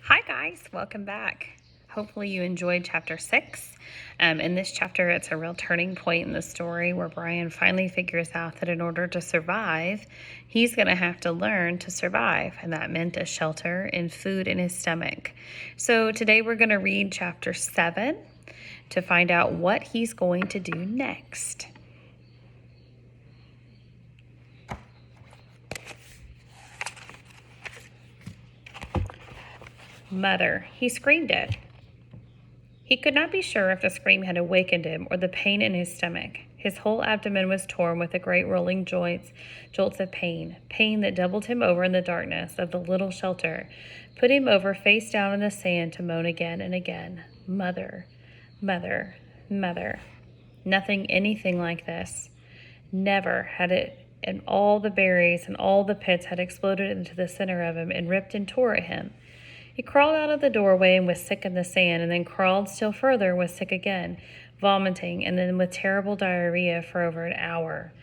Hi guys, welcome back. Hopefully you enjoyed chapter 6. In this chapter, it's a real turning point in the story where Brian finally figures out that in order to survive, he's going to have to learn to survive, and that meant a shelter and food in his stomach. So today we're going to read chapter 7 to find out what he's going to do next. Mother, he screamed it. He could not be sure if the scream had awakened him or the pain in his stomach. His whole abdomen was torn with the great rolling jolts of pain that doubled him over in the darkness of the little shelter, put him over face down in the sand to moan again and again, "Mother, mother, mother." Nothing anything like this. Never had it, and all the berries and all the pits had exploded into the center of him and ripped and tore at him. He crawled out of the doorway and was sick in the sand, and then crawled still further and was sick again, vomiting, and then with terrible diarrhea for over an hour.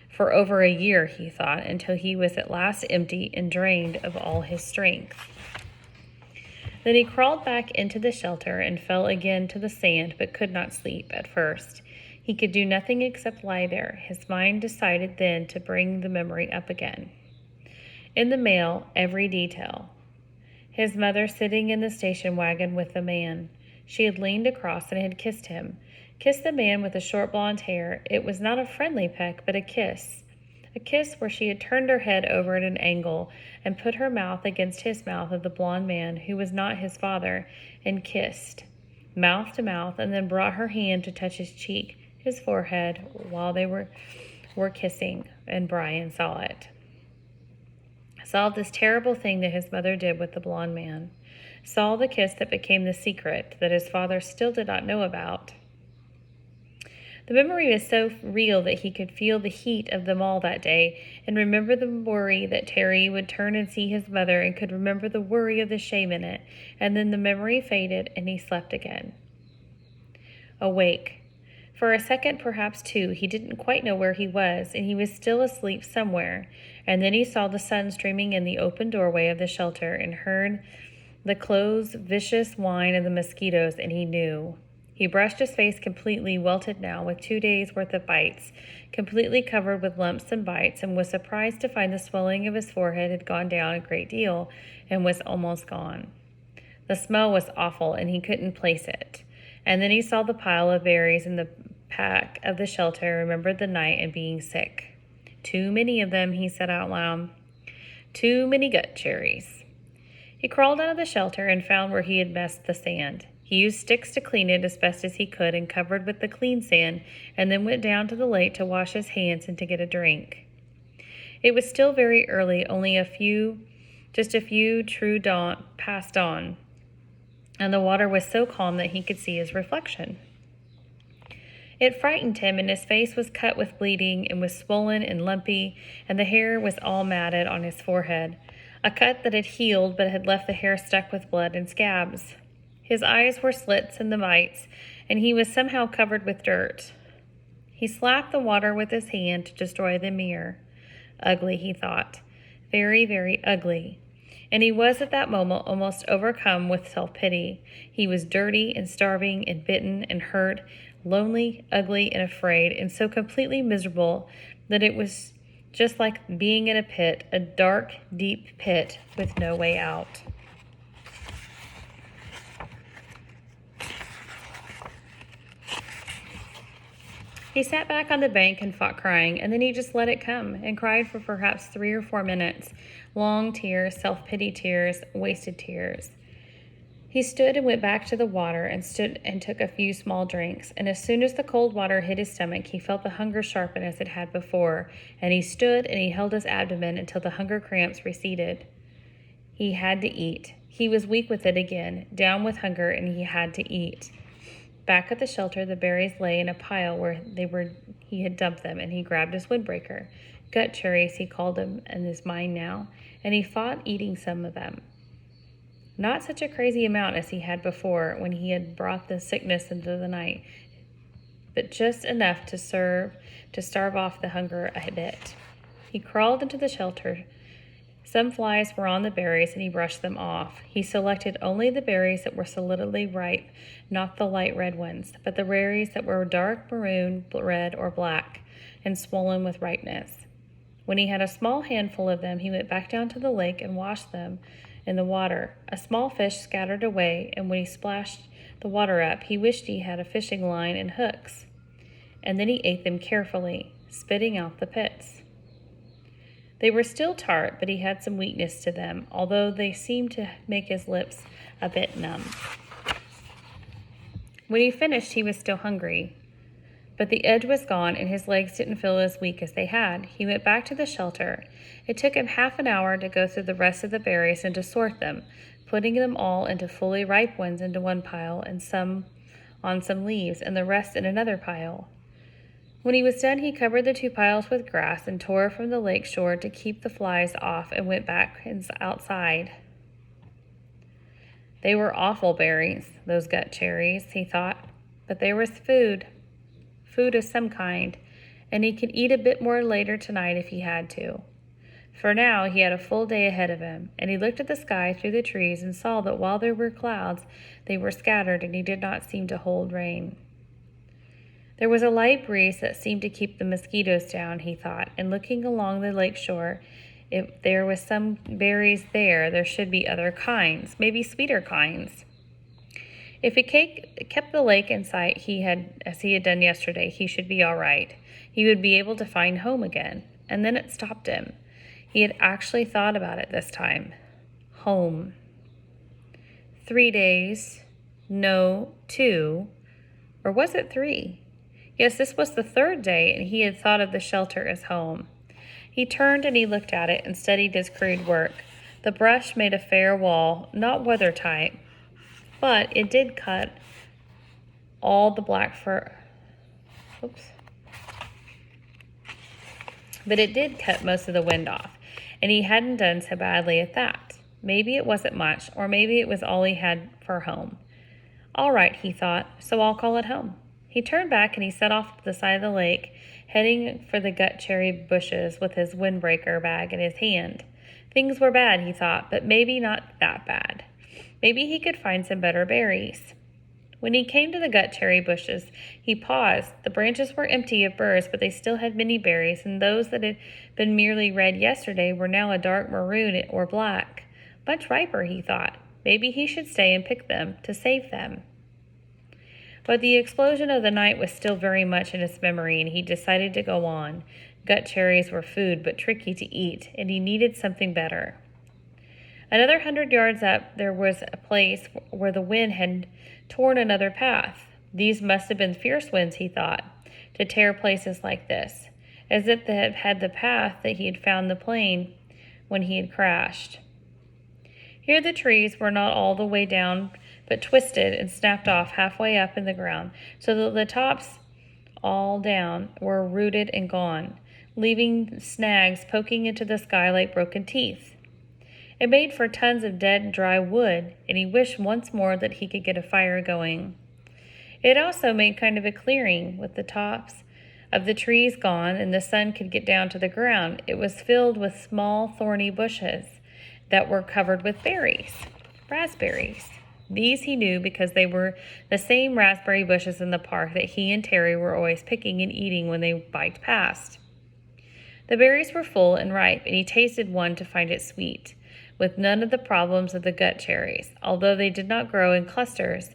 For over a year, he thought, until he was at last empty and drained of all his strength. Then he crawled back into the shelter and fell again to the sand, but could not sleep at first. He could do nothing except lie there. His mind decided then to bring the memory up again. In the mail, every detail. His mother sitting in the station wagon with the man. She had leaned across and had kissed him. Kissed the man with the short blonde hair. It was not a friendly peck, but a kiss. A kiss where she had turned her head over at an angle and put her mouth against his mouth of the blonde man who was not his father, and kissed, mouth to mouth, and then brought her hand to touch his cheek, his forehead, while they were kissing, and Brian saw it. Saw this terrible thing that his mother did with the blonde man. Saw the kiss that became the secret that his father still did not know about. The memory was so real that he could feel the heat of them all that day, and remember the worry that Terry would turn and see his mother, and could remember the worry of the shame in it, and then the memory faded and he slept again. Awake. For a second, perhaps two, he didn't quite know where he was, and he was still asleep somewhere. And then he saw the sun streaming in the open doorway of the shelter and heard the close, vicious whine of the mosquitoes, and he knew. He brushed his face completely welted now with 2 days' worth of bites, completely covered with lumps and bites, and was surprised to find the swelling of his forehead had gone down a great deal and was almost gone. The smell was awful, and he couldn't place it. And then he saw the pile of berries in the back of the shelter, remembered the night and being sick. Too many of them, he said out loud. Too many gut cherries. He crawled out of the shelter and found where he had messed the sand. He used sticks to clean it as best as he could and covered with the clean sand, and then went down to the lake to wash his hands and to get a drink. It was still very early, only just a few true dawn passed on, and the water was so calm that he could see his reflection. It frightened him, and his face was cut with bleeding and was swollen and lumpy, and the hair was all matted on his forehead, a cut that had healed but had left the hair stuck with blood and scabs. His eyes were slits in the mites, and he was somehow covered with dirt. He slapped the water with his hand to destroy the mirror. Ugly, he thought. Very, very ugly. And he was at that moment almost overcome with self-pity. He was dirty and starving and bitten and hurt, lonely, ugly, and afraid, and so completely miserable that it was just like being in a pit, a dark, deep pit with no way out. He sat back on the bank and fought crying, and then he just let it come and cried for perhaps 3 or 4 minutes. Long tears, self-pity tears, wasted tears. He stood and went back to the water and stood and took a few small drinks, and as soon as the cold water hit his stomach, he felt the hunger sharpen as it had before, and he stood and he held his abdomen until the hunger cramps receded. He had to eat. He was weak with it again, down with hunger, and he had to eat. Back at the shelter, the berries lay in a pile where he had dumped them, and he grabbed his windbreaker. Gut cherries, he called them, and is mine now, and he fought eating some of them. Not such a crazy amount as he had before when he had brought the sickness into the night, but just enough to starve off the hunger a bit. He crawled into the shelter, Some flies were on the berries, and he brushed them off. He selected only the berries that were solidly ripe, not the light red ones, but the berries that were dark maroon, red, or black, and swollen with ripeness. When he had a small handful of them, he went back down to the lake and washed them in the water. A small fish scattered away, and when he splashed the water up, he wished he had a fishing line and hooks. And then he ate them carefully, spitting out the pits. They were still tart, but he had some weakness to them, although they seemed to make his lips a bit numb. When he finished, he was still hungry, but the edge was gone and his legs didn't feel as weak as they had. He went back to the shelter. It took him half an hour to go through the rest of the berries and to sort them, putting them all into fully ripe ones into one pile and some on some leaves and the rest in another pile. When he was done, he covered the 2 piles with grass and tore from the lake shore to keep the flies off and went back outside. They were awful berries, those gut cherries, he thought, but there was food of some kind, and he could eat a bit more later tonight if he had to. For now, he had a full day ahead of him, and he looked at the sky through the trees and saw that while there were clouds, they were scattered, and he did not seem to hold rain. There was a light breeze that seemed to keep the mosquitoes down, he thought, and looking along the lake shore, if there was some berries there, there should be other kinds, maybe sweeter kinds. If he kept the lake in sight as he had done yesterday, he should be all right. He would be able to find home again. And then it stopped him. He had actually thought about it this time. Home. 3 days. No, 2. Or was it 3? Yes, this was the 3rd day, and he had thought of the shelter as home. He turned and he looked at it and studied his crude work. The brush made a fair wall, not weather-tight, but it did cut all the black fur. But it did cut most of the wind off, and he hadn't done so badly at that. Maybe it wasn't much, or maybe it was all he had for home. All right, he thought, so I'll call it home. He turned back and he set off to the side of the lake, heading for the gut cherry bushes with his windbreaker bag in his hand. Things were bad, he thought, but maybe not that bad. Maybe he could find some better berries. When he came to the gut cherry bushes, he paused. The branches were empty of burrs, but they still had many berries, and those that had been merely red yesterday were now a dark maroon or black. Much riper, he thought. Maybe he should stay and pick them to save them. But the explosion of the night was still very much in his memory, and he decided to go on. Gut cherries were food, but tricky to eat, and he needed something better. Another 100 yards up, there was a place where the wind had torn another path. These must have been fierce winds, he thought, to tear places like this, as if they had had the path that he had found the plane when he had crashed. Here the trees were not all the way down, but twisted and snapped off halfway up in the ground, so that the tops all down were rooted and gone, leaving snags poking into the sky like broken teeth. It made for tons of dead, dry wood, and he wished once more that he could get a fire going. It also made kind of a clearing with the tops of the trees gone, and the sun could get down to the ground. It was filled with small, thorny bushes that were covered with berries, raspberries. These he knew because they were the same raspberry bushes in the park that he and Terry were always picking and eating when they biked past. The berries were full and ripe, and he tasted one to find it sweet, with none of the problems of the gut cherries. Although they did not grow in clusters,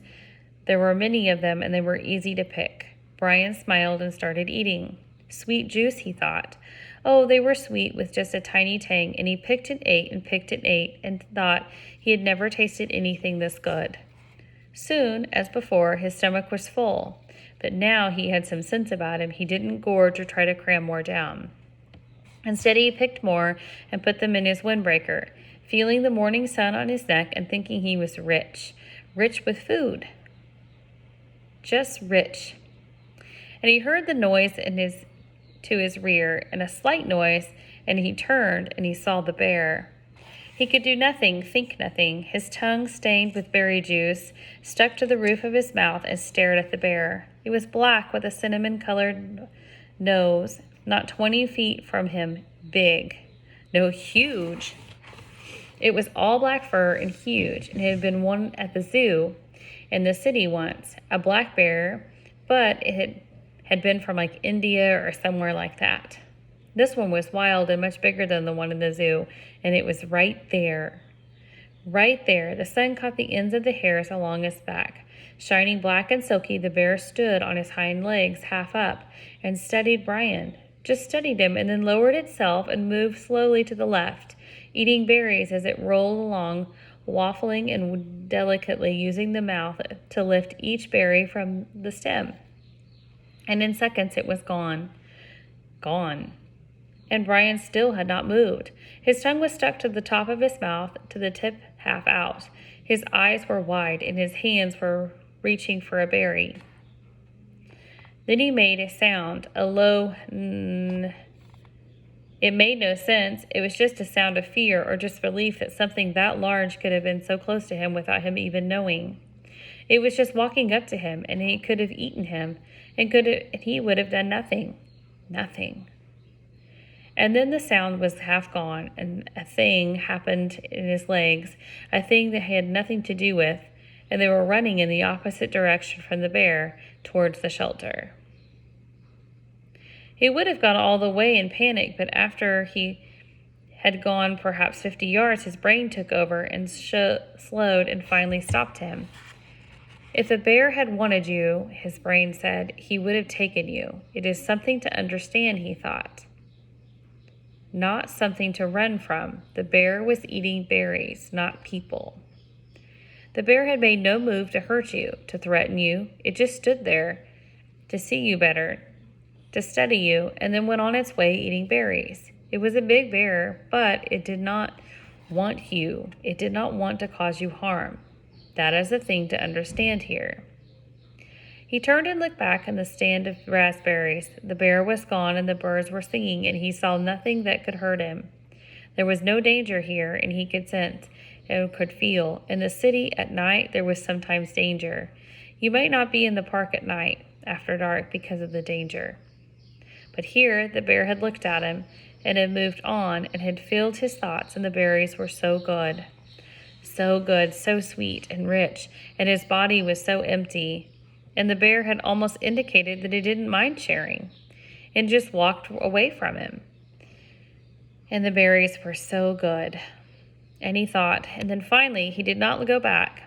there were many of them, and they were easy to pick. Brian smiled and started eating. Sweet juice, he thought. Oh, they were sweet with just a tiny tang, and he picked and ate and thought he had never tasted anything this good. Soon, as before, his stomach was full, but now he had some sense about him. He didn't gorge or try to cram more down. Instead, he picked more and put them in his windbreaker, feeling the morning sun on his neck and thinking he was rich with food. Just rich. And he heard the noise to his rear, and a slight noise, and he turned and he saw the bear. He could do nothing, think nothing. His tongue, stained with berry juice, stuck to the roof of his mouth and stared at the bear. It was black with a cinnamon-colored nose, not 20 feet from him, big. No, huge. It was all black fur and huge, and had been one at the zoo in the city once, a black bear, but it had been from like India or somewhere like that. This one was wild and much bigger than the one in the zoo, and it was right there. Right there, the sun caught the ends of the hairs along his back. Shining black and silky, the bear stood on his hind legs, half up, and studied Brian. Just studied him, and then lowered itself and moved slowly to the left, eating berries as it rolled along, waffling and delicately using the mouth to lift each berry from the stem. And in seconds it was gone. Gone. And Brian still had not moved. His tongue was stuck to the top of his mouth, to the tip half out. His eyes were wide, and his hands were reaching for a berry. Then he made a sound, a low It made no sense. It was just a sound of fear or disbelief that something that large could have been so close to him without him even knowing. It was just walking up to him, and he could have eaten him, and he would have done nothing. Nothing. And then the sound was half gone, and a thing happened in his legs, a thing that had nothing to do with, and they were running in the opposite direction from the bear, towards the shelter. He would have gone all the way in panic, but after he had gone perhaps 50 yards, his brain took over and slowed and finally stopped him. If the bear had wanted you, his brain said, he would have taken you. It is something to understand, he thought. Not something to run from. The bear was eating berries, not people. The bear had made no move to hurt you, to threaten you. It just stood there to see you better, to study you, and then went on its way eating berries. It was a big bear, but it did not want you. It did not want to cause you harm. That is a thing to understand here. He turned and looked back in the stand of raspberries. The bear was gone and the birds were singing, and he saw nothing that could hurt him. There was no danger here, and he could sense and could feel. In the city at night, there was sometimes danger. You might not be in the park at night after dark because of the danger. But here, the bear had looked at him and had moved on and had filled his thoughts, and the berries were so good. So good, so sweet and rich, and his body was so empty. And the bear had almost indicated that he didn't mind sharing and just walked away from him. And the berries were so good. And he thought, and then finally he did not go back.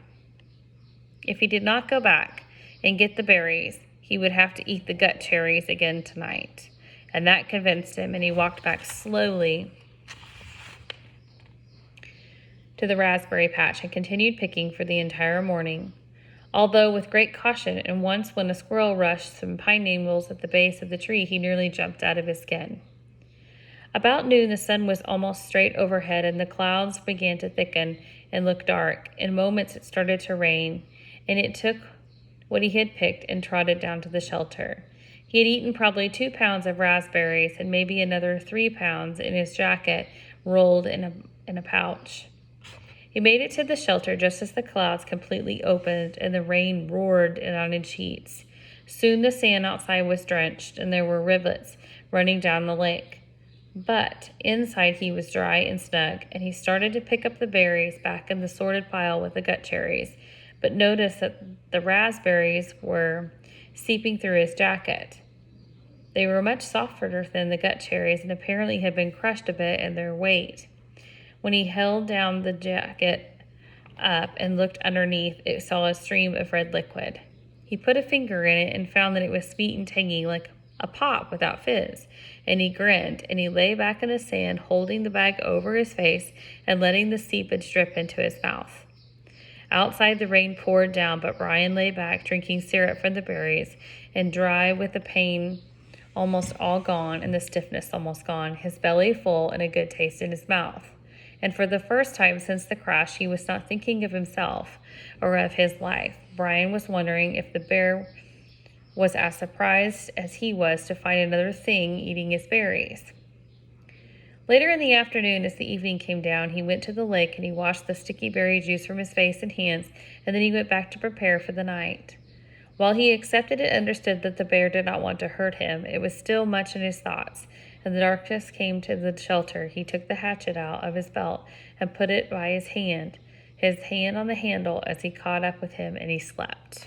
If he did not go back and get the berries, he would have to eat the gut cherries again tonight. And that convinced him, and he walked back slowly to the raspberry patch and continued picking for the entire morning. Although with great caution, and once when a squirrel rushed some pine needles at the base of the tree, he nearly jumped out of his skin. About noon, the sun was almost straight overhead, and the clouds began to thicken and look dark. In moments, it started to rain, and it took what he had picked and trotted down to the shelter. He had eaten probably 2 pounds of raspberries and maybe another 3 pounds in his jacket, rolled in a pouch. He made it to the shelter just as the clouds completely opened and the rain roared on in sheets. Soon the sand outside was drenched, and there were rivulets running down the lake. But inside he was dry and snug, and he started to pick up the berries back in the sorted pile with the gut cherries, but noticed that the raspberries were seeping through his jacket. They were much softer than the gut cherries and apparently had been crushed a bit in their weight. When he held down the jacket up and looked underneath, it saw a stream of red liquid. He put a finger in it and found that it was sweet and tangy like a pop without fizz, and he grinned, and he lay back in the sand, holding the bag over his face and letting the seepage drip into his mouth. Outside, the rain poured down, but Brian lay back, drinking syrup from the berries, and dry with the pain almost all gone and the stiffness almost gone, his belly full and a good taste in his mouth. And for the first time since the crash, he was not thinking of himself or of his life. Brian was wondering if the bear was as surprised as he was to find another thing eating his berries. Later in the afternoon, as the evening came down, he went to the lake and he washed the sticky berry juice from his face and hands, and then he went back to prepare for the night. While he accepted and understood that the bear did not want to hurt him, it was still much in his thoughts. In the darkness came to the shelter. He took the hatchet out of his belt and put it by his hand on the handle as he caught up with him, and he slept.